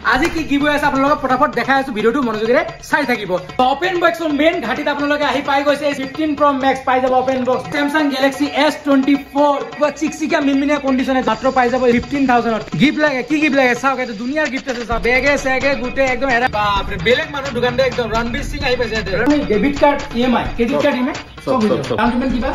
আজি কি গিভৱে আছে আপোনালোকক ফটাফট দেখাই আছো ভিডিওটো মনোযোগেৰে চাই থাকিব ওপেন বক্সৰ মেইন ঘাটিত আপোনালোকে আহি পাই গৈছে 15 Pro Max পাই যাব open box Samsung Galaxy S24 চিকচিকা মিনমিনিয়া কন্ডিশনে মাত্ৰ পাই যাব 15000 ত গিফট লাগে কি গিফট লাগে চাওক এটা দুনিয়াৰ গিফট আছে চাওক বেগে সেগে গুটে একদম এৰা বাপ ৰে বেলেগ মানুহ দোকানতে একদম রণবীর সিং আহি পাইছে debit card EMI credit card EMI সব ডাউন পেমেন্ট কিবা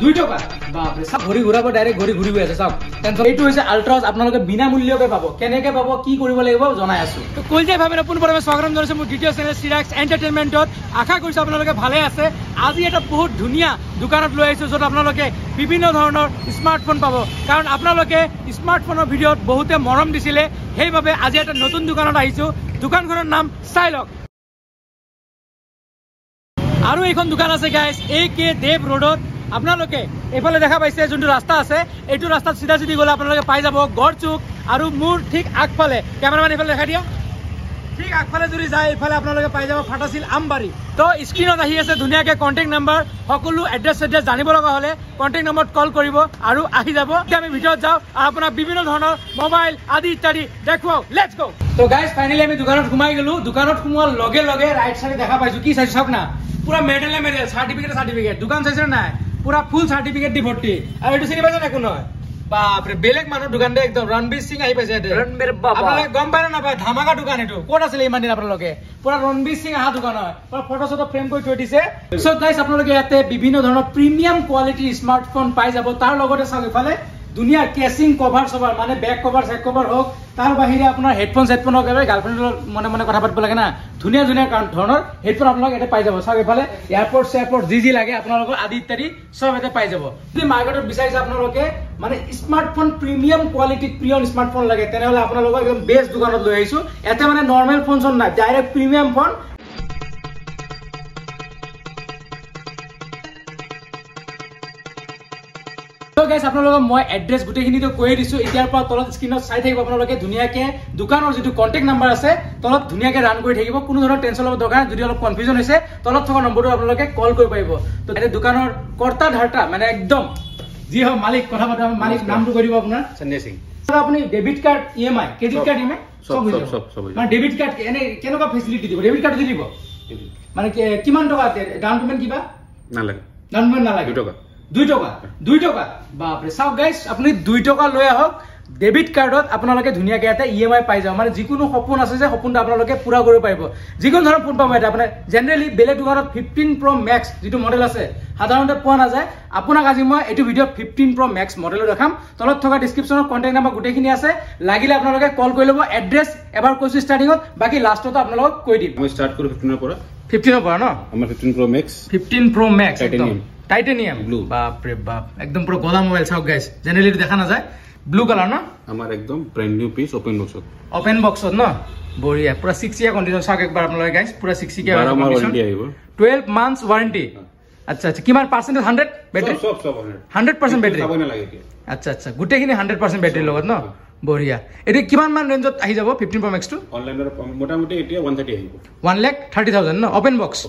2 টাকা বাপ রে সব ঘড়ি ঘুরাব ডাইরেক্ট ঘড়ি ঘুরি আছে সব টেনশন এইটো হৈছে আল্ট্ৰাছ আপোনালোকে বিনা মূল্যকে পাব কেনেকে পাব কি কৰিব লাগিব জনাই আছো তো কলজাই ভাবে পুনৰবাৰ স্বাগতম জনাইছো মোৰ দ্বিতীয় চেনেল চিৰাক্স এন্টাৰটেইনমেন্টত আশা কৰিছো আপোনালোকে ভালে আছে আজি এটা বহুত ধুনিয়া দোকানত লৈ আহিছো যত আপোনালোকে বিভিন্ন ধৰণৰ স্মাৰ্টফোন পাব কাৰণ আপোনালোকে স্মাৰ্টফোনৰ ভিডিঅ'ত বহুতে মৰম দিছিলে সেইভাবে আজি এটা নতুন দোকানত আহিছো দোকানখনৰ নাম চাইলক আৰু এইখন দোকান আছে গাইস AK দেৱ ৰোডত আপোনালোকে এফালে দেখা পাইছে যোনটো ৰাস্তা আছে এইটো ৰাস্তাত সিধা সিধি গলে আপোনালোকে পাই যাব গড়চুক আৰু মোৰ ঠিক আগফালে ক্যামেৰাম্যান এফালে দেখা দিয়া ঠিক আগফালে যদি যায় এফালে আপোনালোকে পাই যাব ফাটাছিল আমবাৰী তো স্ক্ৰিনত আহি আছে ধুনিয়াকে কন্টাক্ট নাম্বাৰ সকলো এড্ৰেছ জানিব লগা হলে কন্টাক্ট নম্বৰত কল কৰিব আৰু আহি যাব আমি ভিডিঅ'ত যাও আপোনাৰ বিভিন্ন ধৰণৰ মোবাইল আদি ইত্যাদি দেখুৱাও লেটস গো তো গাইস ফাইনালি আমি দোকানত ঘুমাই গলো দোকানত ঘুমোৱাৰ লগে লগে ৰাইট সাইডে দেখা পাইছো কি চাইছো চাওক না পুরা মেডেল সার্টিফিকেট দোকান চাইছে না পুরা ফুল সার্টিফিকেট দি ভর্তি আর এটু চিনি পাইছে না কোন বাপ রে বেলেগ মানুহ দোকানতে একদম রণবীর সিং আহি পাইছে রণবীর বাবা আপোনালোকে গম পায় না পায় ধামাকা দোকান এটো কোট আছিল ইমান দিন আপোনালোকে পুরা রণবীর সিং আহা দোকান হয় পুরা ফটো ফটো ফ্রেম কৰি থৈ দিছে সো গাইস আপোনালোকে ইয়াতে বিভিন্ন ধৰণৰ প্ৰিমিয়াম কোৱালিটিৰ স্মাৰ্টফোন পাই যাব তাৰ লগতে চাওক ইফালে দুনিয়া কেচিং কভাৰ সবাৰ মানে ব্যাক কভাৰ সেক কভাৰ হোক তাৰ বাহিৰে আপনাৰ হেডফোন সেটফোন হোক গাৰ্লফ্ৰেন্ডৰ মনে মনে কথা পাতিব লাগে না ধুনিয়া ধুনিয়া ধৰণৰ হেডফোন আপোনালোক এটা পাই যাব সব এফালে এয়াৰপোৰ্ট জি লাগে আপোনালোকৰ আদি ইত্যাদি সব এটা পাই যাব যদি মাৰ্কেটত বিচাৰিছে আপোনালোকে মানে স্মার্টফোন প্রিমিয়াম কোয়ালিটি প্রিয়ন স্মার্টফোন লাগে তেনেহলে আপোনালোকক একদম বেস্ট দোকানত লৈ আহিছো এতে মানে নরমাল ফোন চন নাই ডাইরেক্ট প্রিমিয়াম ফোন গাইস আপোনালোকক মই এড্ৰেছ গুটেখিনি তো কৈ দিছো এতিয়াৰ পৰা তলত স্ক্ৰিনত চাই থাকিব আপোনালোকে ধুনিয়াকে দোকানৰ যেটো কন্টাক্ট নাম্বাৰ আছে তলত ধুনিয়াকে ৰান কৰি থাকিব কোনো ধৰণৰ টেনচন ল'ব দৰকাৰ যদি অলপ কনফিউজন হৈছে তলত থকা নম্বৰটো আপোনালোকে কল কৰিব পাৰিব তো এই দোকানৰ কৰ্তা ধাৰটা মানে একদম যি হয় মালিক কথা পাতা মালিক নামটো কৰিব আপোনাৰ সঞ্জয় সিং আপুনি debit card EMI credit card EMI সব মানে ডেবিট কাৰ্ড এনে কেনেকুৱা ফেসিলিটি দিব ডেবিট কাৰ্ড দিব মানে কিমান টকা ডাউন পেমেন্ট কিবা নালাগে ডাউন পেমেন্ট নালাগে 2 টাকা বাপ রে সাউ গাইস আপনি 2 টাকা লৈ আহক ডেবিট কার্ডত আপোনালোকে ধুনিয়াকে এটা ইএমআই পাই যাও মানে যিকোনো সপোন আছে যে সপোনটা আপোনালোকে পুৰা কৰিব পাৰিব যিকোনো ধৰণৰ ফোন পাব এটা আপোনাৰ জেনাৰেলি বেলেগ দোকানত 15 Pro Max যেটো মডেল আছে সাধাৰণতে পোৱা নাযায় আপোনাক আজি মই এটো ভিডিও 15 Pro Max মডেল দেখাম তলত থকা ডেসক্ৰিপচনত কন্টাক্ট নাম্বাৰ গুটেখিনি আছে লাগিলে আপোনালোকে কল কৰি ল'ব এড্ৰেছ এবাৰ কৈছো ষ্টাৰ্টিংত বাকি লাষ্টত আপোনালোক কৈ দিম মই ষ্টাৰ্ট কৰো 15 ৰ পৰা ন আমাৰ 15 Pro Max 15 Pro Max titanium blue বাপ রে বাপ একদম পুরো গলা মোবাইল সব গাইস জেনারেলি দেখা না যায় ব্লু কালার না আমার একদম ব্র্যান্ড নিউ পিস ওপেন বক্সত না বঢ়িয়া পুরা 6 ইয়ার কন্ডিশন সব একবার আপনারা গাইস পুরা 6 ইয়ার কন্ডিশন 12 মান্থস ওয়ারেন্টি আচ্ছা আচ্ছা কিমান পার্সেন্টেজ 100 ব্যাটারি সব 100% ব্যাটারি খাব না লাগে আচ্ছা আচ্ছা গুটেখিনি 100% ব্যাটারি লগত না বঢ়িয়া এটি কিমান মান ৰেঞ্জত আহি যাব 15 Pro Max টু অনলাইনৰ মোটামুটি এতিয়া 130 আহিব 1,30,000 ন ওপেন বক্স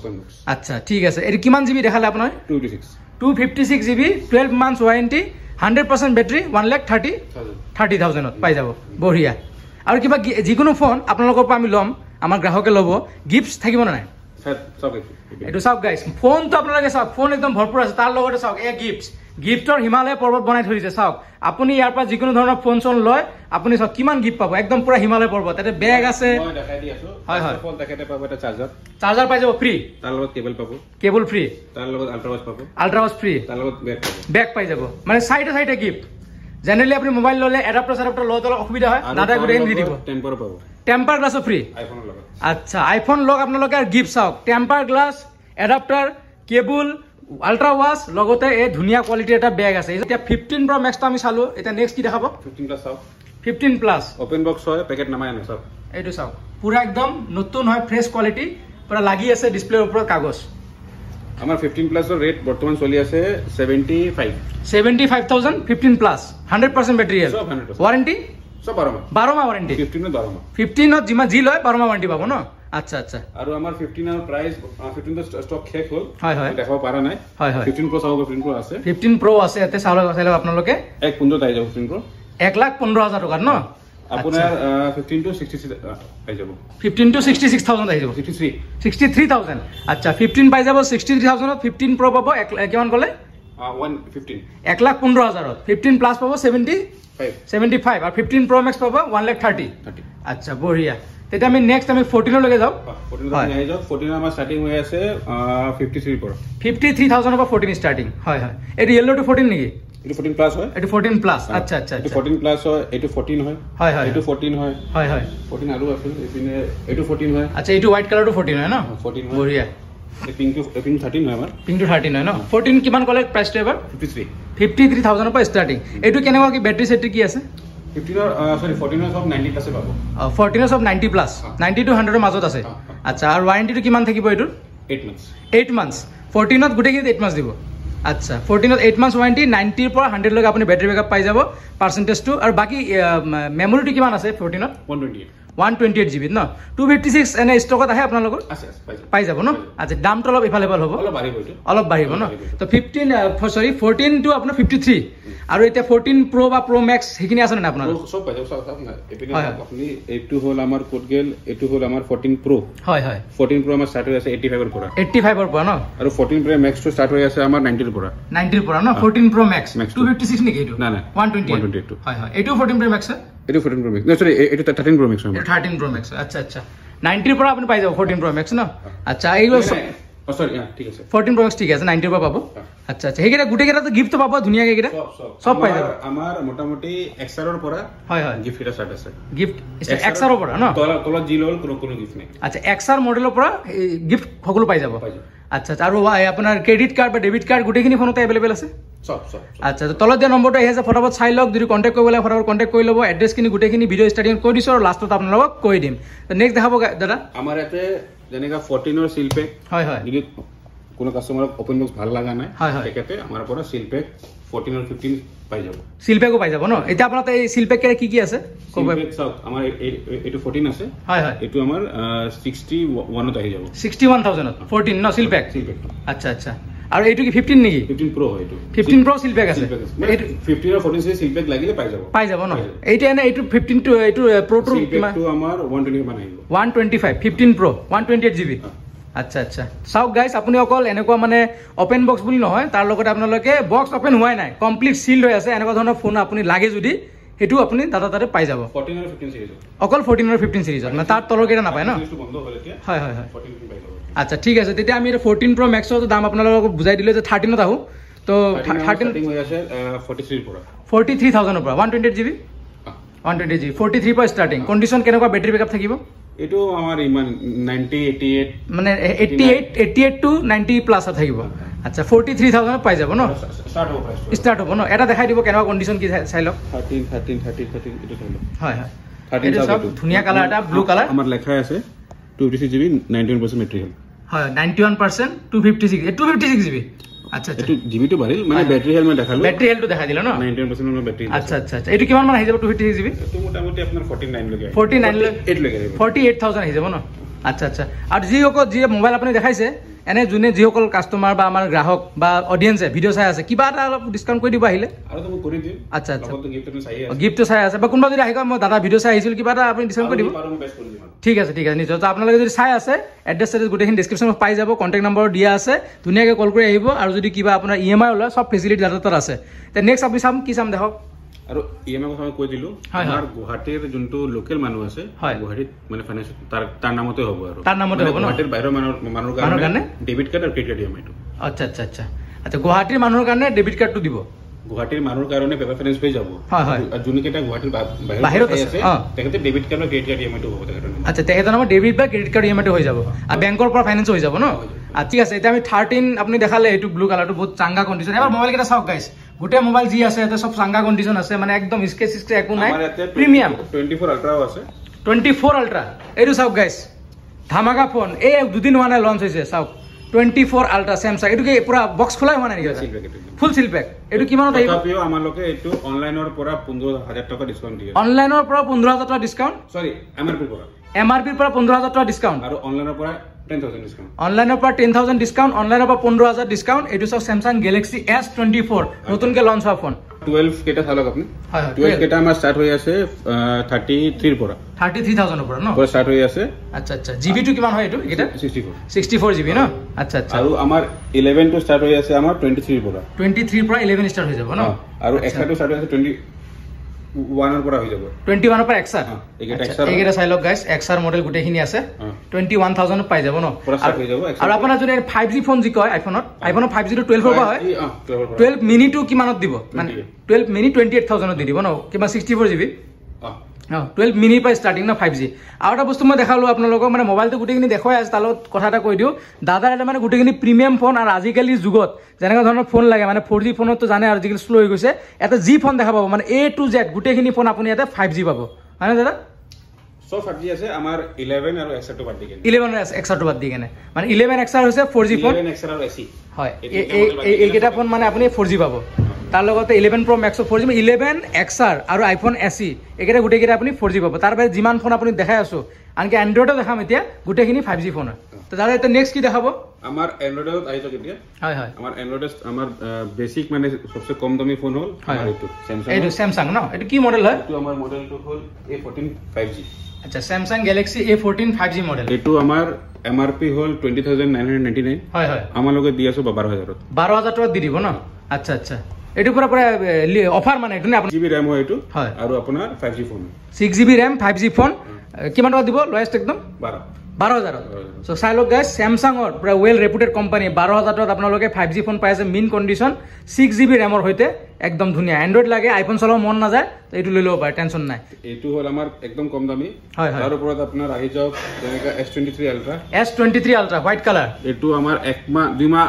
আচ্ছা ঠিক আছে এটি কিমান জিবি দেখালে আপোনাৰ 256 জিবি 12 মান্থস ওয়াৰেন্টি 100% ব্যাটাৰি 1,30,000 ত পাই যাব বঢ়িয়া আৰু কিবা যিকোনো ফোন আপোনালোকৰ পৰা আমি লম আমাৰ গ্ৰাহকে ল'ব গিফটস থাকিব না নাই সব এটো সব গাইস ফোন তো আপোনালোকে সব ফোন একদম ভৰপুৰ আছে তাৰ লগতে সব এ গিফটৰ হিমালয় পৰ্বত বনাই থৈ দিছে চাওক আপুনি ইয়াৰ পৰা যিকোনো ধৰণৰ ফোন চন লয় আপুনি সব কিমান গিফট পাব একদম পুৰা হিমালয় পৰ্বত এতে বেগ আছে মই দেখাই দি আছো হয় হয় ফোন দেখাতে পাব এটা চাৰ্জাৰ পাই যাব ফ্ৰী তাৰ লগত কেবল ফ্ৰী তাৰ লগত আল্ট্ৰাৱাছ ফ্ৰী তাৰ লগত বেগ পাই যাব মানে সাইডে গিফট জেনাৰেলি আপুনি মোবাইল ললে এডাপ্টাৰ লওতে অসুবিধা হয় দাদা গুটেন দি দিব টেম্পাৰ গ্লাছ ফ্ৰী আইফোনৰ লগত আচ্ছা আইফোন লগ আপোনালোকে গিফট চাওক temper glass adapter cable ultra watch লগতে এই ধুনিয়া কোৱালিটি এটা ব্যাগ আছে এতিয়া 15 Pro Max টো আমি চালো এটা নেক্সট কি দেখাব 15 প্লাস চাও 15 প্লাস ওপেন বক্স হয় প্যাকেট নামাই আনে সব এইটো চাও পুরা একদম নতুন হয় ফ্রেশ কোৱালিটি পুৰা লাগি আছে ডিসপ্লেৰ ওপৰত কাগজ আমাৰ 15 প্লাসৰ ৰেট বৰ্তমান চলি আছে 75,000 15 প্লাস 100% ব্যাটারি আছে ওয়ারেন্টি সব 12 মাহ ওয়ারেন্টি 15 ত জিমা জি লয় 12 মাহ ওয়ারেন্টি পাবো ন আচ্ছা আচ্ছা আৰু আমাৰ 15 ৰ প্ৰাইস 15 ৰ ষ্টক শেষ হ'ল হয় হয় দেখাব পাৰা নাই হয় হয় 15 Pro চাও 15 Pro আছে 15 Pro আছে এতে চালে আপোনালোকে 1.15 আই যাব 15 Pro 1,15,000 টকা ন আপোনাৰ 15 to 66 পাই যাব 15 to 66000 আহি যাব 63000 আচ্ছা 15 পাই যাব 63000 ত 15 Pro পাব কিমান ক'লে 115 1,15,000 15 প্লাস পাব 75 আর 15 Pro Max পাব 1,30,000 আচ্ছা বঢ়িয়া তেটা আমি নেক্সট আমি 14 লগে যাও 14 আহি যাও 14 আমাৰ স্টাৰ্টিং হৈ আছে 53 পৰা 53000 পৰা 14 স্টার্টিং হয় হয় এটো ইয়েলো টু 14 নেকি এটো 14 প্লাস হয় এটো 14 প্লাস আচ্ছা আচ্ছা এটো 14 প্লাস হয় এটো 14 হয় হয় হয় এটো 14 হয় হয় হয় 14 আৰু আছে এপিনে এটো 14 হয় আচ্ছা এটো হোয়াইট কালার টু 14 হয় না 14 হয় বঢ়িয়া পিঙ্ক টু 13 হয় আমাৰ পিঙ্ক টু 13 হয় না 14 কিমান ক'লে প্ৰাইস টো এবাৰ 53000 পৰা স্টাৰ্টিং এটো কেনেকুৱা কি ব্যাটারি সেট কি আছে 15 সরি 14 সব 90 প্লাসে পাবো 14 সব 90 প্লাস 90 টু 100 এর মাজত আছে আচ্ছা আর ওয়ারেন্টি তো কিমান থাকিব এটো 8 মান্থস 14 ত গুটে কি 8 মান্থস দিব আচ্ছা 14 ত 8 মান্থস ওয়ারেন্টি 90 এর পৰা 100 লগে আপুনি ব্যাটারি ব্যাকআপ পাই যাব পার্সেন্টেজ টু আর বাকি মেমোরিটি কিমান আছে 14 ত 128 GB ন 256 এনে স্টকত আহে আপোনাৰ লগত আছে পাই যাব ন আচ্ছা দামটো অলপ এফালেবল হ'ব অলপ বাঢ়িব ন তো 15 সরি 14 টু আপোনাৰ 53 আৰু এটা 14 Pro বা Pro Max হেখিনি আছে না আপোনাৰ সব পাই যাব সব না এপিনে আপনি এইটো হল আমাৰ কোড গেল এটো হল আমাৰ 14 Pro হয় হয় 14 Pro আমাৰ স্টাৰ্ট হৈ আছে 85 এৰ পৰা 85 এৰ পৰা ন আৰু 14 Pro Max টো স্টাৰ্ট হৈ আছে আমাৰ 90 এৰ পৰা 90 এৰ পৰা ন 14 Pro Max 256 নেকি এটো না না 128 হয় হয় এটো 14 Pro Max এটো 14 Pro Max না সরি এটো 13 Pro Max 13 Pro Max আচ্ছা আচ্ছা 90 এর পৰা আপুনি পাই যাব 14 Pro Max ন আচ্ছা এইগুলো সৰি ঠিক আছে 14 Pro Max ঠিক আছে 90 এৰ পৰা পাবো আচ্ছা আচ্ছা হেগেটা গুটে গেটা তো গিফট পাবো দুনিয়া কে গেটা সব পাই যাব আমার মোটামুটি XR এর পৰা হয় হয় গিফট এটা স্টাৰ্ট আছে গিফট XR এৰ পৰা ন তোলা জিলোল কোনো গিফট নাই আচ্ছা XR মডেলৰ পৰা গিফট সকলো পাই যাব আচ্ছা আৰু আপোনাৰ ক্ৰেডিট কাৰ্ড বা ডেবিট কাৰ্ড গুটেখিনি ফোনতে अवेलेबल আছে সব আচ্ছা তো তলত দিয়া নম্বৰটো আহিছে ফটাফট চাই লওক যদি কন্টাক্ট কৰিবলৈ ফটাফট কন্টাক্ট কৰি ল'ব এড্ৰেছখিনি গুটেখিনি ভিডিও ষ্টাৰ্টিং কৰি দিছো আৰু লাষ্টত আপোনালোকক কৈ দিম তো নেক্সট দেখাব দাদা আমাৰ ইয়াতে যেনেকা 14 এর সিল পেক হয় হয় যদি কোনো কাস্টমার ওপেন বক্স ভাল লাগা নাই তেখেতে আমাৰ পৰা সিল পেক 14 আৰ 15 পাই যাব সিল পেকও পাই যাব ন এটা আপোনাৰ এই সিল পেক কি আছে সিল পেক সব আমাৰ এটো 14 আছে হয় হয় এটো আমাৰ 61 ত আহি যাব 61000 ত 14 ন সিল পেক আচ্ছা আচ্ছা আৰু এইটো কি 15 নেকি 15 Pro হয় এটো 15 Pro সিল পেক আছে এটো 15 আর 14 সিল পেক লাগিলে পাই যাব ন এইটা এনে এইটো 15 টু এইটো Pro টু কিমান তো আমাৰ 120 মান আহিব 125 15 Pro 128 GB আচ্ছা আচ্ছা চাওক গাইস আপুনি অকল এনেকুৱা মানে ওপেন বক্স বুলি নহয় তাৰ লগতে আপোনালোকে বক্স ওপেন হোৱাই নাই কমপ্লিট সিলড হৈ আছে এনেকুৱা ধৰণৰ ফোন আপুনি লাগে যদি হেতু আপুনি দাদা তাতে পাই যাব 14 আর 15 সিরিজ অকল 14 আৰু 15 সিৰিজ মানে তাৰ তলৰ কেটা নাপায় ন বন্ধ হলে এতিয়া হয় হয় হয় 14 পাই যাব আচ্ছা ঠিক আছে তেতিয়া আমি 14 Pro Max ৰ দাম আপোনালোকক বুজাই দিলে যে 13 ত আহো তো 13 হৈ আছে 43 পৰা 43000 ৰ পৰা 128 GB 128 GB 43 পৰা স্টাৰ্টিং কন্ডিশন কেনেকুৱা ব্যাটাৰি ব্যাকআপ থাকিব এটো আমাৰ ইমান 90 88 মানে 88 টু 90 প্লাস থাকিব আচ্ছা 43000 পাই যাব ন স্টার্ট হ'ব ন এটা দেখাই দিব কেনেকুৱা কন্ডিশন কি চাই লওক 13 এটো চাই লওক হয় হয় 13 সব ধুনিয়া কালার এটা ব্লু কালার আমাৰ লেখা আছে 256 GB 91% ম্যাটেরিয়াল হয় 91% 256 GB আচ্ছা আচ্ছা এটো জিবি তো বাঢ়িল মানে ব্যাটারি হেলমেট দেখালো ব্যাটারি হেলটো দেখা দিলা ন 91% ৰ ব্যাটারি আচ্ছা আচ্ছা আচ্ছা এটো কিমান মান আহি যাব 256 GB এটো মোটামুটি আপোনাৰ 49 লগে 48 লগে 48000 আহি যাব ন আচ্ছা আচ্ছা আর যি মোবাইল আপুনি দেখাইছে এনে জুনে যিসকল কাস্টমার বা আমার গ্রাহক বা অডিয়েন্সে ভিডিও চাই আছে কিবা এটা অলপ ডিসকাউন্ট কৰি দিব আহিলে আৰু তো কৰি দিম আচ্ছা আচ্ছা গিফটটো চাই আছে বা কোনবা যদি আহিব মই দাদা ভিডিও চাই আহিছিল কিবা এটা আপুনি ডিসকাউন্ট কৰি দিব ঠিক আছে নিশ্চয় তো আপোনালোকে যদি চাই আছে এড্ৰেছ গোটেইখিনি ডেছক্ৰিপশ্যনত পাই যাব কণ্টেক্ট নম্বৰ দিয়া আছে ধুনীয়াকৈ কল কৰি আহিব আৰু যদি কিবা আপোনাৰ EMI ওলায় সব ফেচিলিটি দাদা তাত আছে তে নেক্সট আপুনি কি চাম দেখক আৰু EMI কথা কৈ দিলো আমাৰ গুৱাহাটীৰ যোনটো লোকেল মানুহ আছে গুৱাহাটীত মানে ফাইনান্স তাৰ নামতে হ'ব আৰু তাৰ নামতে হ'ব গুৱাহাটীৰ বাহিৰৰ মানুহৰ কাৰণে ডেবিট কাৰ্ড আৰু ক্ৰেডিট EMI টো আচ্ছা আচ্ছা আচ্ছা আচ্ছা গুৱাহাটীৰ মানুহৰ কাৰণে ডেবিট কাৰ্ডটো দিব গুৱাহাটীৰ মানুহৰ কাৰণে পেপাৰ ফাইনান্স হৈ যাব আৰু যোনকেইটা গুৱাহাটীৰ বাহিৰত আছে তেখেতে ডেবিট কাৰ্ড আৰু ক্ৰেডিট কাৰ্ড EMI টো হ'ব তেখেতৰ আচ্ছা তেখেতৰ নামত ডেবিট বা ক্ৰেডিট কাৰ্ড EMI টো হৈ যাব আৰু বেংকৰ পৰা ফাইনান্স হৈ যাব ন ঠিক আছে এতিয়া আমি 13 আপুনি দেখালে এইটো ব্লু কালাৰটো বহুত চাংগা কন্ডিশন এবাৰ মোবাইল কেটা চাওক গাইস গোটে মোবাইল যি আছে এটা সব চাংগা কন্ডিশন আছে মানে একদম স্কেচ একো নাই প্রিমিয়াম 24 আল্ট্ৰাও আছে 24 আল্ট্ৰা এইটো চাওক গাইস ধামাকা ফোন এই দুদিন হোৱা নাই লঞ্চ হৈছে চাওক 24 আল্ট্ৰা স্যামসাং এটো কি পুৰা বক্স খোলাই হোৱা নাই নেকি ফুল সিল পেক এটো কিমানত আহিব তথাপিও আমালোকে এটো অনলাইনৰ পৰা 15000 টকা ডিসকাউন্ট দিয়ে অনলাইনৰ পৰা 15000 টকা ডিসকাউন্ট সৰি MRP পৰা 15000 টকা ডিসকাউন্ট আৰু অনলাইনৰ পৰা 10000 ডিসকাউন্ট অনলাইনৰ পৰা 10000 ডিসকাউন্ট অনলাইনৰ পৰা 15000 ডিসকাউন্ট এটো সব স্যামসাং গ্যালাক্সি S24 নতুনকে লঞ্চ হোৱা ফোন 12 কেটা চালক আপনি 12 কেটা আমাৰ স্টাৰ্ট হৈ আছে 33 পৰা 33000 পৰা ন পৰা স্টার্ট হৈ আছে আচ্ছা আচ্ছা জিবি টু কিমান হয় এটো এটা 64 জিবি ন আচ্ছা আচ্ছা আৰু আমাৰ 11 টু স্টাৰ্ট হৈ আছে আমাৰ 23 পৰা 23 পৰা 11 স্টাৰ্ট হৈ যাব ন আৰু এক্সা টু স্টাৰ্ট হৈ আছে 21 ৰ পৰা হৈ যাব 21 পৰা এক্সা এইকেটা চাই লওক গাইস এক্সাৰ মডেল গুটেখিনি আছে 21000 পাই যাব ন আৰু আপোনাৰ যদি 5G ফোন জি কয় আইফোনত 5G টু 12 পৰা হয় 12 মিনি টু কিমানত দিব মানে 12 মিনি 28000 দি দিব ন কিবা 64 জিবি 12 মিনি পাই স্টার্টিং না 5G আৰু এটা বস্তু মই দেখালো আপোনালোকক মানে মোবাইলটো গুটেখিনি দেখুৱাই আছে তালত কথা এটা কৈ দিও দাদা এটা মানে গুটেখিনি প্ৰিমিয়াম ফোন আৰু আজিকালি যুগত যেনেকা ধৰণৰ ফোন লাগে মানে 4G ফোনত তো জানে আৰু আজিকালি স্লো হৈ গৈছে এটা জি ফোন দেখা পাব মানে A to Z গুটেখিনি ফোন আপুনি এটা 5G পাব হয়নে দাদা সব 5G আছে আমাৰ 11 আৰু XR2 বাদ দি কেনে 11 আৰু XR2 বাদ দি কেনে মানে 11 XR হৈছে 4G ফোন 11 XR আৰু AC হয় এইকেইটা ফোন মানে আপুনি 4G পাব তাৰ লগতে 11 Pro Max 4G 11 XR আৰু iPhone SE এইকেইটা গুটেকিটা আপুনি 4G পাব তাৰ বাহিৰে যিমান ফোন আপুনি দেখাই আছো আনকি এন্ড্ৰইডো দেখাম এতিয়া গুটেখিনি 5G ফোন তো দাদা এটা নেক্সট কি দেখাব আমাৰ এন্ড্ৰইডত আইতো কেতিয়া হয় হয় আমাৰ এন্ড্ৰইডত আমাৰ বেসিক মানে সবচেয়ে কম দামী ফোন হল এইটো স্যামসাং ন এটা কি মডেল হয় এইটো আমাৰ মডেলটো হল A14 5G আচ্ছা Samsung Galaxy A14 5G model এইটো আমাৰ MRP হল 20999 হয় হয় আমাৰ লগে দি আছো 12000 টাকা দি দিব ন আচ্ছা আচ্ছা এটো পুরা পুরা অফার মানে এটো না আপনি 6GB RAM হয় এটো হয় আৰু আপোনাৰ 5G phone 6GB RAM 5G phone কিমান টাকা দিব লয়েস্ট একদম 12000 সো চাই লওক গাইস স্যামসাং অর পুরা ওয়েল রেপুটেড কোম্পানি 12000 টাকাত আপোনালোকে 5G ফোন পাই আছে মিন কন্ডিশন 6GB RAM এর হইতে একদম ধুনিয়া এন্ড্রয়েড লাগে আইফোন চলাব মন না যায় তো এটো লৈ লব পারে টেনশন নাই এটো হল আমাৰ একদম কম দামী হয় হয় তাৰ ওপৰত আপোনাৰ আহি যাওক যেনেকা S23 Ultra হোয়াইট কালাৰ এটো আমাৰ এক মাহ দুই মাহ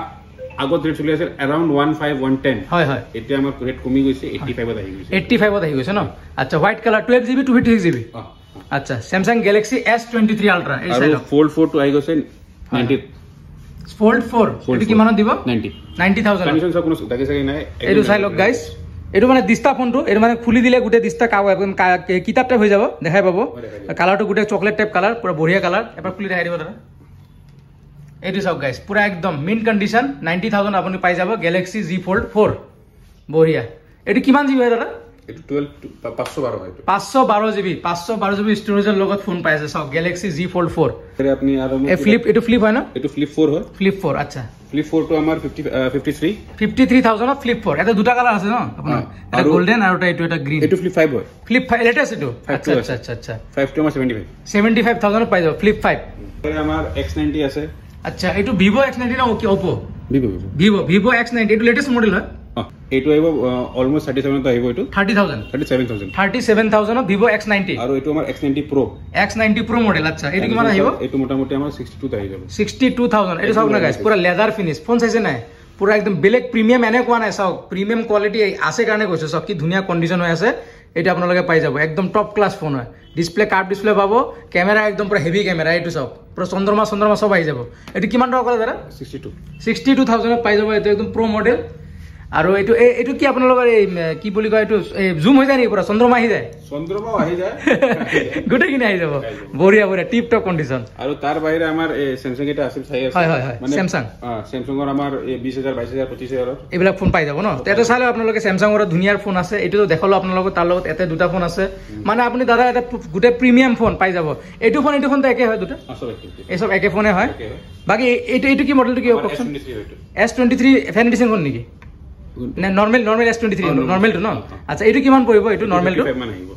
আগত ৰেট চলি আছে अराउंड 15110 হয় হয় এতিয়া আমাৰ ৰেট কমি গৈছে 85 ত আহি গৈছে 85 ত আহি গৈছে ন আচ্ছা হোয়াইট কালার 12GB 256GB আচ্ছা Samsung Galaxy S23 Ultra এই চাই লওক Fold 4 to আহি গৈছে 90 Fold 4 এটো কিমানত দিব 90000 কন্ডিশন সব কোনো দাগে সাগে নাই এটো চাই লওক গাইস এটো মানে দিস্তা ফোনটো এর মানে খুলি দিলে গুটে দিস্তা কিতাব টাইপ হৈ যাব দেখাই পাবো কালারটো গুটে চকলেট টাইপ কালার পুরো বঢ়িয়া কালার এবাৰ খুলি দেখাই দিব দাদা এটো সব গাইস পুরা একদম মিন কন্ডিশন 90000 আপনি পাই যাব Galaxy Z Fold 4 বঢ়িয়া এটো কিমান জিবি হয় দাদা এটো 512 হয় 512GB স্টোরেজের লগত ফোন পাইছে সব Galaxy Z Fold 4 এর আপনি আর এটো ফ্লিপ হয় না এটো ফ্লিপ 4 হয় ফ্লিপ 4 আচ্ছা ফ্লিপ 4 তো আমার 53000 ফ্লিপ 4 এটা দুটা কালার আছে না আপনার এটা গোল্ডেন আর এটা গ্রিন এটো ফ্লিপ 5 হয় ফ্লিপ 5 লেটেস্ট এটো আচ্ছা আচ্ছা আচ্ছা 5 তো আমার 75000 পাই যাব ফ্লিপ 5 এর আমার X90 আছে আচ্ছা এটো Vivo X90 না ওকে Oppo Vivo X90 এটো লেটেস্ট মডেল হয় এটো আইবো অলমোস্ট 37 তো আইবো এটো 37000 Vivo X90 আর এটো আমার X90 Pro মডেল আচ্ছা এটো কি মানে আইবো এটো মোটামুটি আমার 62 তে আই যাবে 62000 এটো সব না গাইস পুরা লেদার ফিনিশ ফোন চাইছে না পুরা একদম ব্ল্যাক প্রিমিয়াম এনে কোয়া নাই সব প্রিমিয়াম কোয়ালিটি আছে কারণে কইছে সব কি ধুনিয়া কন্ডিশন হৈ আছে এটা আপোনালোকে পাই যাব একদম টপ ক্লাস ফোন হয় ডিসপ্লে কার্ভ ডিসপ্লে পাবো ক্যামেরা একদম পুরা হেভি ক্যামেরা এটো সব পুরা চন্দ্রমা সব আই যাব এটো কিমান টাকা করে দাদা 62000 পাই যাব এটো একদম প্রো মডেল আৰু এটো কি আপোনালোকৰ কি বুলি কয় এটো জুম হৈ যায় নি পুৰা চন্দ্ৰমা আহি যায় গুটে কিনে আহি যাব বঢ়িয়া টিপ টপ কন্ডিশন আৰু তাৰ বাহিৰে আমাৰ Samsung এটা আছে চাই আছে মানে Samsung ৰ আমাৰ 20000 22000 25000 এইবিলাক ফোন পাই যাব ন তেটো চাইলে আপোনালোকে Samsung ৰ ধুনিয়াৰ ফোন আছে এটো দেখালো আপোনালোক তাৰ লগত এতে দুটা ফোন আছে মানে আপুনি দাদা এটা গুটে প্ৰিমিয়াম ফোন পাই যাব এটো ফোন তো একে হয় দুটা এই সব একে ফোনে হয় বাকি এটো কি মডেলটো কি অপশন S23 ফ্যান এডিশন কোন নেকি না নরমাল S23 নরমাল তো না আচ্ছা এটো কিমান পড়িব এটো নরমাল তো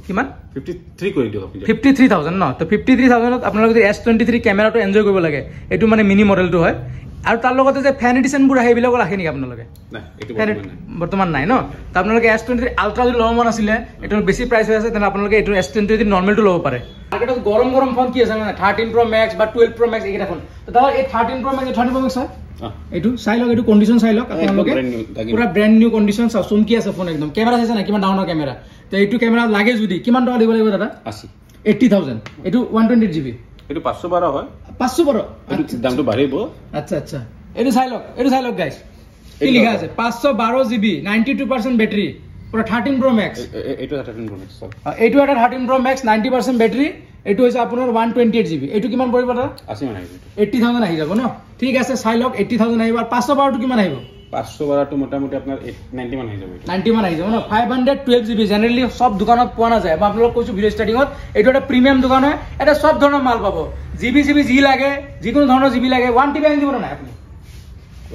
কিমান 53 কৰি দিও আপনি 53000 ন তো 53000 ত আপোনালোকে যদি S23 ক্যামেৰাটো এনজয় কৰিব লাগে এটো মানে মিনি মডেলটো হয় আৰু তাৰ লগতে যে ফ্যান এডিশন বুৰ আহে বিলক ৰাখে নেকি আপোনালোকে না এটো বৰ্তমান নাই ন তো আপোনালোকে S23 আলট্ৰা যদি লব মন আছিল এটো বেছি প্ৰাইস হৈ আছে তেনে আপোনালোকে এটো S23 নৰমালটো লব পাৰে মাৰ্কেটত গৰম ফোন কি আছে না 13 Pro Max বা 12 Pro Max এইটা ফোন তো দাদা এই 13 Pro Max 30 Pro Max হয় এটো চাই লওক এটো কন্ডিশন চাই লওক আপোনালোকে পুরা ব্র্যান্ড নিউ কন্ডিশন সব চমকি আছে ফোন একদম ক্যামেরা আছে না কিমান ডাউনৰ ক্যামেরা তো এটো ক্যামেরা লাগে যদি কিমান টাকা দিব লাগিব দাদা 80000 এটো 128GB এটো 512 হয় 512 এটো দামটো বাঢ়িব আচ্ছা আচ্ছা এটো চাই লওক গাইস কি লিখা আছে 512GB 92% ব্যাটারি পুরা 13 Pro Max এটো 13 Pro Max এটো এটা 13 Pro Max 90% ব্যাটারি এটো হইছে আপোনাৰ 128GB এটো কিমান পৰিব দাদা 80 মান আহিব 80000 আহি যাব ন ঠিক আছে চাই লওক 80000 আহিব আর 512 টো কিমান আহিব 500 বাৰাটো মোটামুটি আপোনাৰ 90 মান হৈ যাব 90 মান আহি যাব ন 512 GB জেনাৰেলি সব দোকানত পোৱা নাযায় মই আপোনালোকক কৈছো ভিডিও ষ্টাৰ্টিঙত এইটো এটা প্ৰিমিয়াম দোকান হয় এটা সব ধৰণৰ মাল পাব জিবি যি লাগে যিকোনো ধৰণৰ জিবি লাগে 1 TB আনি দিব না আপুনি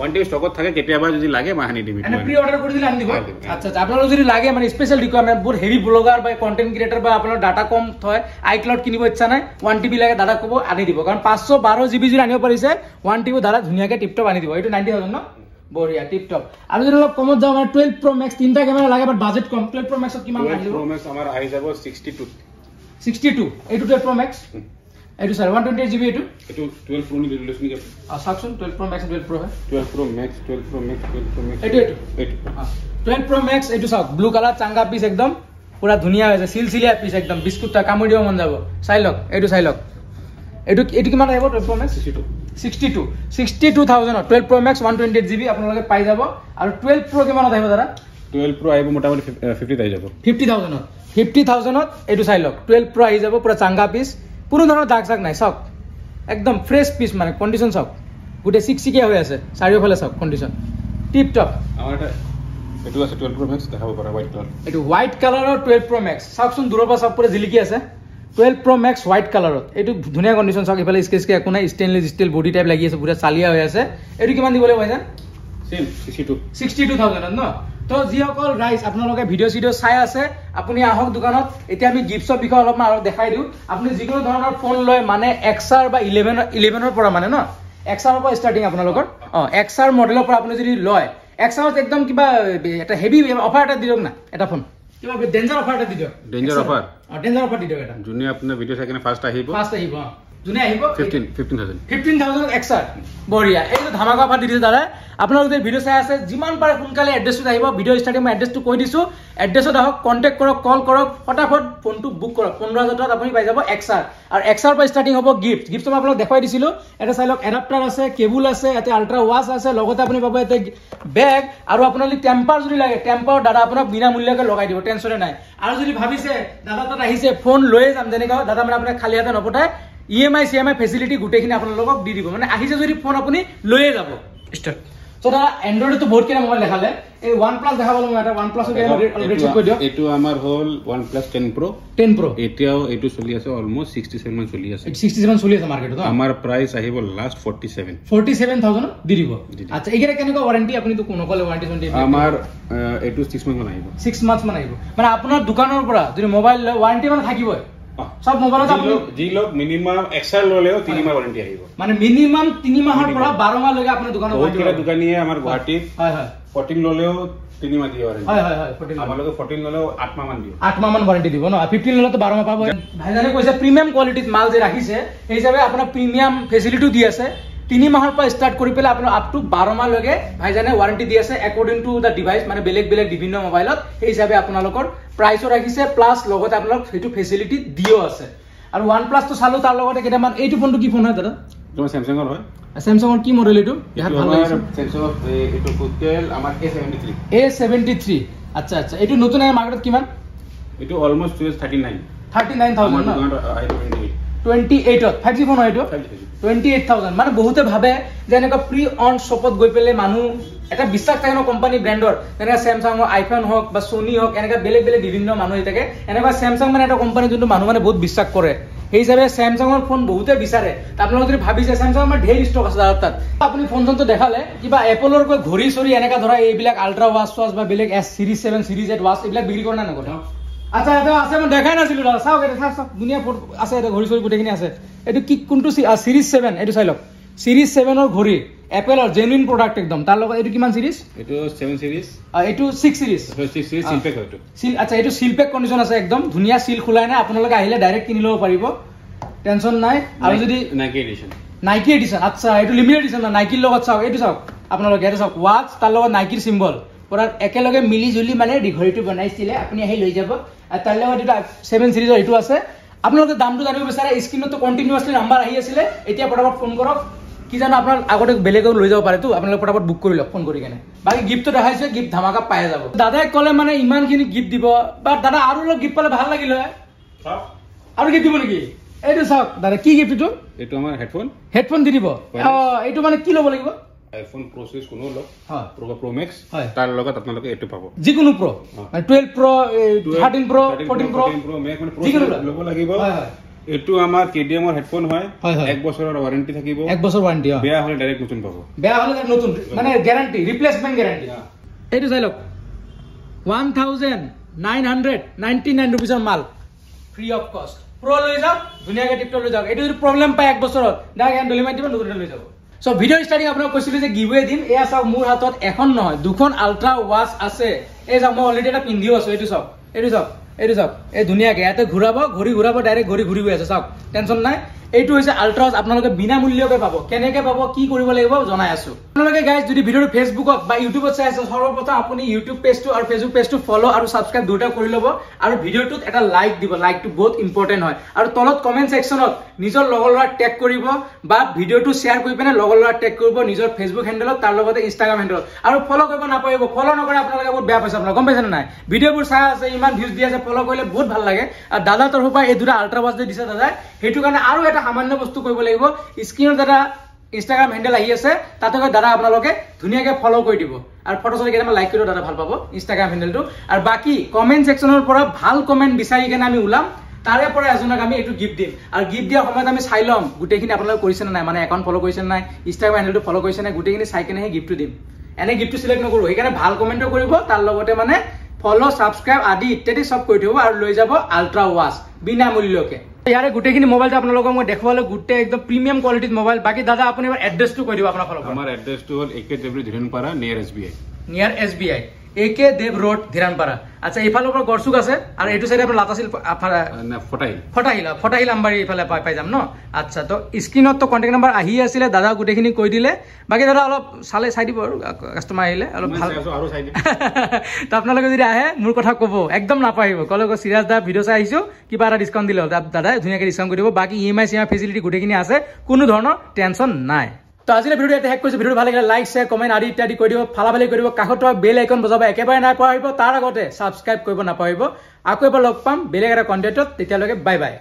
1 TB ষ্টকত থাকে কেতিয়াবা যদি লাগে মাহানি দিবি মানে প্ৰি অৰ্ডাৰ কৰি দিলে আনি দিব আচ্ছা আপোনালোক যদি লাগে মানে স্পেশাল ৰিকোয়াৰমেন্ট বহুত হেভি ব্লগাৰ বা কন্টেন্ট ক্ৰিয়েটৰ বা আপোনাৰ ডাটা কম হয় আইক্লাউড কিনিব ইচ্ছা নাই 1 TB লাগে দাদা ক'ব আনি দিব কাৰণ 512 GB যদি আনিব পাৰিছে 1 TB দাদা ধুনীয়াকৈ টিপটপ আনি দিব এইটো 90000 ন বঢ়িয়া টিপটপ আৰু যদি অলপ কমত যাও মানে 12 Pro Max তিনটা কেমেৰা লাগে বাট বাজেট কম 12 Pro Max কিমান আনি দিব 12 Pro Max আমাৰ আহি যাব 62 এইটো 12 Pro Max এইটো স্যার 128 GB এইটো 12 Pro নি রেজুলেশন কি সাকশন 12 Pro Max 12 Pro হয় 12 Pro Max 12 Pro Max 12 Pro Max এইটো 12 Pro Max এইটো সাক ব্লু কালার চাঙ্গা পিস একদম পুরা ধুনিয়া হয়েছে সিলসিলিয়া পিস একদম বিস্কুটটা কামড়ি দিব মন যাব চাইলক এইটো চাইলক এইটো কিমান আহিব 12 Pro Max 62000 12 Pro Max 128 GB আপোনালোকে পাই যাব আৰু 12 Pro কিমানত আহিব দাদা 12 Pro আহিব মোটামুটি 50 আহি যাব 50000 এইটো চাইলক 12 Pro আহি যাব পুরা চাঙ্গা পিস কোনো ধৰণৰ দাগ চাগ নাই সব একদম ফ্ৰেছ পিস মানে কন্ডিশন সব গুটে সিক্সিকে হৈ আছে চাৰিওফালে সব কন্ডিশন টিপ টপ আমাৰ এটো আছে 12 Pro Max দেখাব পাৰা হোৱাইট কালাৰ এটো হোৱাইট কালাৰৰ 12 Pro Max চাওকচোন দূৰৰ পৰা সব পুৰা জিলিকি আছে 12 Pro Max হোৱাইট কালাৰত এটো ধুনীয়া কন্ডিশন চাওক ইফালে স্কেচ কে একো নাই স্টেইনলেস ষ্টিল বডি টাইপ লাগি আছে পুৰা চালিয়া হৈ আছে এটো কিমান দিবলৈ পাইছা সেম 62000 ন তো যিসকল ৰাইজ আপোনালোকে ভিডিও চাই আছে আপুনি আহক দোকানত এতিয়া আমি গিফটছৰ বিষয়ে অলপমান আৰু দেখাই দিও আপুনি যিকোনো ধৰণৰ ফোন লয় মানে XR বা 11 পৰা মানে ন XR পৰা ষ্টাৰ্টিং আপোনালোকৰ XR মডেলৰ পৰা আপুনি যদি লয় XR একদম কিবা এটা হেভি অফাৰ এটা দিওক না এটা ফোন কিবা ডেঞ্জাৰ অফাৰ এটা দিওক ডেঞ্জাৰ অফাৰ দি দিওক এটা জুনি আপোনাৰ ভিডিও চাই কিনে ফাৰ্স্ট আহিব জুনি আহিব 15000 XR বঢ়িয়া এইটো ধামাকা অফাৰ দি দিছে দাদা আপোনালোকে ভিডিও চাই আছে যিমান পাৰে সোনকালে এড্ৰেছটো আহিব ভিডিও ষ্টাৰ্টিং মই এড্ৰেছটো কৈ দিছো এড্ৰেছত আহক কন্টাক্ট কৰক কল কৰক ফটাফট ফোনটো বুক কৰক 15000 টকাত আপুনি পাই যাব XR আৰু XR পৰা ষ্টাৰ্টিং হ'ব গিফট মই আপোনাক দেখাই দিছিলো এটা চাইলক এডাপ্টাৰ আছে কেবুল আছে এটা আল্ট্ৰা ওয়াচ আছে লগতে আপুনি পাব এটা বেগ আৰু আপোনালৈ টেম্পাৰ যদি লাগে টেম্পাৰ দাদা আপোনাক বিনা মূল্যকৈ লগাই দিব টেনচনে নাই আৰু যদি ভাবিছে দাদা তাত আহিছে ফোন লৈ যাম যেনেকৈ দাদা মানে আপোনাক খালি হাতে নপঠায় EMI CMI ফেসিলিটি গুটেখিনি আপোনালোকক দি দিব মানে আহিছে যদি ফোন আপুনি লৈয়ে যাব স্টার্ট সো দাদা এন্ড্ৰইড তো বহুত কিনা মোবাইল দেখালে এই OnePlus দেখাবলো মই এটা OnePlus কে ৰেট কৈ দিও এটো আমাৰ হল OnePlus 10 Pro এতিয়াও এটো চলি আছে অলমোস্ট 67 মান চলি আছে 67 চলি আছে মার্কেটত আমাৰ প্ৰাইস আহিব লাস্ট 47000 দি দিব আচ্ছা এগেৰে কেনেকুৱা ওয়াৰেন্টি আপুনি তো কোন কলে ওয়াৰেন্টি আমাৰ এটো 6 মান্থ মান আহিব 6 মান্থ মান আহিব মানে আপোনাৰ দোকানৰ পৰা যদি মোবাইল ওয়াৰেন্টি মানে থাকিব সব মোবাইলত আপুনি জি লক মিনিমাম XR ললেও 3 মাহ ওয়ারেন্টি আহিব মানে মিনিমাম 3 মাহৰ পৰা 12 মাহ লৈকে আপোনাৰ দোকানত ওয়াৰেন্টি বহুত দোকানীয়ে আমাৰ গুৱাহাটীত হয় 14 ললেও 3 মাহ দিয়ে ওয়াৰেন্টি হয় 14 আমাৰ লগে 14 ললেও 8 মাহ মান দিয়ে 8 মাহ মান ওয়ারেন্টি দিব ন 15 ললেও তো 12 মাহ পাব ভাইজানে কৈছে প্রিমিয়াম কোয়ালিটিত মাল যে ৰাখিছে সেই হিচাপে আপোনাৰ প্ৰিমিয়াম ফেসিলিটি দি আছে 3 মাহৰ পৰা স্টাৰ্ট কৰি পেলাই আপোনাৰ আপ টু 12 মাহ লৈকে ভাইজানে ওয়াৰেন্টি দি আছে অ্যাকৰ্ডিং টু দা ডিভাইস মানে বেলেগ বিভিন্ন মোবাইলত সেই হিচাপে আপোনালোকৰ প্ৰাইসও ৰাখিছে প্লাস লগতে আপোনালোক হেতু ফেসিলিটি দিও আছে আৰু OnePlus তো চালো তাৰ লগতে কেটামান এইটো ফোনটো কি ফোন হয় দাদা তোমাৰ Samsung হয় Samsung কি মডেল এইটো বহুত ভাল লাগিছে Samsung এইটো ফুটেল আমাৰ A73 আচ্ছা এইটো নতুন মাৰ্কেটত কিমান এইটো অলমোস্ট 39000 না 28 5G ফোন হয় এইটো 28000 মানে বহুতে ভাবে যে এনেকা প্ৰি অন শপত গৈ পেলে মানুহ এটা বিশ্বাস থাকে ন কোম্পানী ব্ৰ্যান্ডৰ যেনে Samsung আইফোন হক বা Sony হক এনেকা বেলেগ বিভিন্ন মানুহ থাকে এনেকা Samsung মানে এটা কোম্পানী যোনটো মানুহ মানে বহুত বিশ্বাস কৰে সেই হিচাপে Samsungৰ ফোন বহুতে বিচাৰে আপোনালোকে যদি ভাবিছে Samsung আমাৰ ঢেৰ ষ্টক আছে তাত আপুনি ফোনটো দেখালে কিবা Appleৰ কৈ ঘড়ী চৰি এনেকা ধৰা এইবিলাক আল্ট্ৰা ওয়াচ বা বেলেগ S series 7 series 8 ওয়াচ এইবিলাক বিক্ৰী কৰা না কথা আচ্ছা এটা আছে মই দেখাই নাছিলো দাদা চাওক এটা চাওক দুনিয়া আছে এটা ঘড়ী চৰি গুটেখিনি আছে এটো কি কোনটো সিৰিজ 7 এটো চাই লওক সিৰিজ 7 ৰ ঘড়ী Apple ৰ জেনুইন প্ৰডাক্ট একদম তাৰ লগত এটো কিমান সিরিজ এটো 7 সিরিজ এটো 6 সিরিজ 6 সিরিজ সিল প্যাক হয়তো সিল আচ্ছা এটো সিল প্যাক কন্ডিশন আছে একদম ধুনিয়া সিল খোলাই না আপোনালোকে আহিলে ডাইৰেক্ট কিনি লব পাৰিব টেনশন নাই আৰু যদি নাইকি এডিশন আচ্ছা এটো লিমিটেড এডিশন না নাইকিৰ লগত চাওক এটো চাওক আপোনালোকে এটা চাওক ওয়াচ তাৰ লগত নাইকিৰ সিম্বল পুরা একেলগে মিলি জুলি মানে ঘড়ীটো বনাইছিলে আপুনি আহি লৈ যাব আৰু তাৰ লগত এটা 7 সিৰিজৰ এটো আছে আপোনালোকে দামটো জানিব বিচাৰে স্ক্ৰিনত কন্টিনিউয়াসলি নাম্বাৰ আহি আছিল এতিয়া পটাপট ফোন কৰক কি জানো আপোনাৰ আগতে বেলেগক লৈ যাব পাৰে তো আপোনালোকে পটাপট বুক কৰি লওক ফোন কৰি কেনে বাকি গিফটটো দেখাইছে গিফট ধামাকা পাই যাব দাদাই কলে মানে ইমানখিনি গিফট দিব বা দাদা আৰু অলপ গিফট পালে ভাল লাগিল হয় আৰু গিফট দিব নেকি এইটো চাওক দাদা কি গিফট এইটো আমাৰ হেডফোন দি দিব এইটো মানে কি ল'ব লাগিব আইফোন Pro Series কোনো লক Pro Max তাৰ লগত আপোনালোকে এটো পাব যিকোনো Pro মানে 12 Pro 13 Pro 14 Pro Max মানে Pro লব লাগিব এটো আমাৰ KDM ৰ হেডফোন হয় 1 বছৰৰ ওয়াৰেন্টি থাকিব 1 বছৰ ওয়াৰেন্টি বেয়া হলে ডাইৰেক্ট নতুন পাব বেয়া হলে নতুন মানে গ্যাৰান্টি ৰিপ্লেসমেন্ট গ্যাৰান্টি এইটো চাই লওক 1999 रुपीसৰ মাল ফ্ৰী অফ কষ্ট Pro লৈ যাওক ধুনিয়াকে টিপটপ লৈ যাওক এটো যদি প্ৰবলেম পায় 1 বছৰত ডাইৰেক্ট ডেলিভাৰী দিব নতুন লৈ যাব সো ভিডিও স্টাৰ্টিং আপোনাক কৈছিলো যে গিভৱে দিম এয়া চাওক মোৰ হাতত এখন নহয় দুখন আল্ট্ৰা ওয়াচ আছে এই যে মই অলৰেডি এটা পিন্ধিও আছো এইটো চাওক এই ধুনিয়াকে ইয়াতে ঘূৰাব ডাইৰেক্ট ঘূৰি গৈ আছে চাওক টেনশন নাই এইটো হৈছে আল্ট্ৰা ওয়াচ আপোনালোকে বিনা মূল্যকে পাব কেনেকে পাব কি কৰিব লাগিব জনাই আছো আপোনালোকে গাইজ যদি ভিডিওটো ফেসবুকত বা ইউটিউবত চাই আছে সৰ্বপ্ৰথম আপুনি ইউটিউব পেজটো আৰু ফেসবুক পেজটো ফলো আৰু সাবস্ক্ৰাইব দুটা কৰি ল'ব আৰু ভিডিওটোত এটা লাইক দিব লাইকটো বহুত ইম্পৰ্টেন্ট হয় আৰু তলত কমেন্ট সেকশনত নিজৰ লগৰ ল'ৰা ট্যাগ কৰিব বা ভিডিওটো শেয়াৰ কৰি পেনে লগৰ ল'ৰা ট্যাগ কৰিব নিজৰ ফেসবুক হ্যান্ডেলত তাৰ লগতে ইনষ্টাগ্ৰাম হ্যান্ডেলত আৰু ফলো কৰিব নাপাৰিব ফলো নকৰে আপোনালোকে বহুত বেয়া পাইছে আপোনালোকে গম পাইছে নাই ভিডিওবোৰ চাই আছে ইমান ভিউজ দি আছে ফলো কৰিলে বহুত ভাল লাগে আৰু দাদা তৰফৰ পৰা এই দুটা আল্ট্ৰা ওয়াচ দিছে দাদা হেতু কাৰণে আৰু এটা সামান্য বস্তু কৰিব লাগিব স্ক্ৰিনত দাদা ইনষ্টাগ্ৰাম হ্যান্ডেল আহি আছে তাতে গৈ দাদা আপোনালোকে ধুনিয়াকে ফলো কৰি দিব আৰু ফটো চলি কেনে লাইক কৰি দাদা ভাল পাব ইনষ্টাগ্ৰাম হ্যান্ডেলটো আৰু বাকি কমেন্ট সেকশনৰ পৰা ভাল কমেন্ট বিচাৰি কেনে আমি উলাম তাৰে পৰা এজনক আমি এটো গিফট দিম আৰু গিফট দিয়াৰ সময়ত আমি চাই লম গুটেখিনি আপোনালোকে কৰিছে নাই মানে একাউন্ট ফলো কৰিছে নাই ইনষ্টাগ্ৰাম হ্যান্ডেলটো ফলো কৰিছে নাই গুটেখিনি চাই কেনে হে গিফটটো দিম এনে গিফটটো সিলেক্ট নকৰো সেইকাৰণে ভাল কমেন্টও কৰিব তাৰ লগতে মানে ফলো সাবস্ক্ৰাইব আদি ইত্যাদি সব কৰি দিব আৰু লৈ যাব আল্ট্ৰা ওয়াচ বিনা মূল্যকে ইয়াৰে গুটেখিনি মোবাইলটো আপোনালোকক মই দেখুৱালে গুটে একদম প্ৰিমিয়াম কোৱালিটিৰ মোবাইল বাকি দাদা আপুনি এড্ৰেছটো কৈ দিব আপোনাৰ ফলো আমাৰ এড্ৰেছটো হ'ল AK দেৱৰী ধিৰণপাৰা নিয়াৰ SBI AK দেৱ ৰোড ধিৰণপাৰা আচ্ছা ইফালৰ পৰা গৰসুক আছে আৰু এটো সাইডে আপোনাৰ লাতাছিল ফটাইল নাম্বাৰ ইফালে পাই যাম ন আচ্ছা তো স্ক্ৰিনত তো কন্টাক্ট নাম্বাৰ আহি আছিল দাদা গুটেখিনি কৈ দিলে বাকি দাদা অলপ চালে চাই দিব আৰু কাস্টমাৰ আহিলে অলপ ভাল আৰু চাই দিব তো আপোনালোকে যদি আহে মোৰ কথা ক'ব একদম নাপাহিব কলেগো সিৰাজ দা ভিডিও চাই আহিছো কিবা এটা ডিসকাউন্ট দিলে দাদা ধুনিয়াকে ডিসকাউন্ট কৰি দিব বাকি EMI ফেসিলিটি গুটেখিনি আছে কোনো ধৰণৰ টেনশন নাই তো আজিৰ ভিডিওটো এটা হেক কৰিছো ভিডিও ভাল লাগিলে লাইক শেয়াৰ কমেন্ট আদি ইত্যাদি কৰি দিব ফালাফালি কৰিব কাষত বেল আইকন বজাব একেবাৰে নাপাহৰিব তাৰ আগতে সাবস্ক্ৰাইব কৰিব নাপাহৰিব আকৌ এবাৰ লগ পাম বেলেগ এটা কন্টেন্টত তেতিয়ালৈকে বাই বাই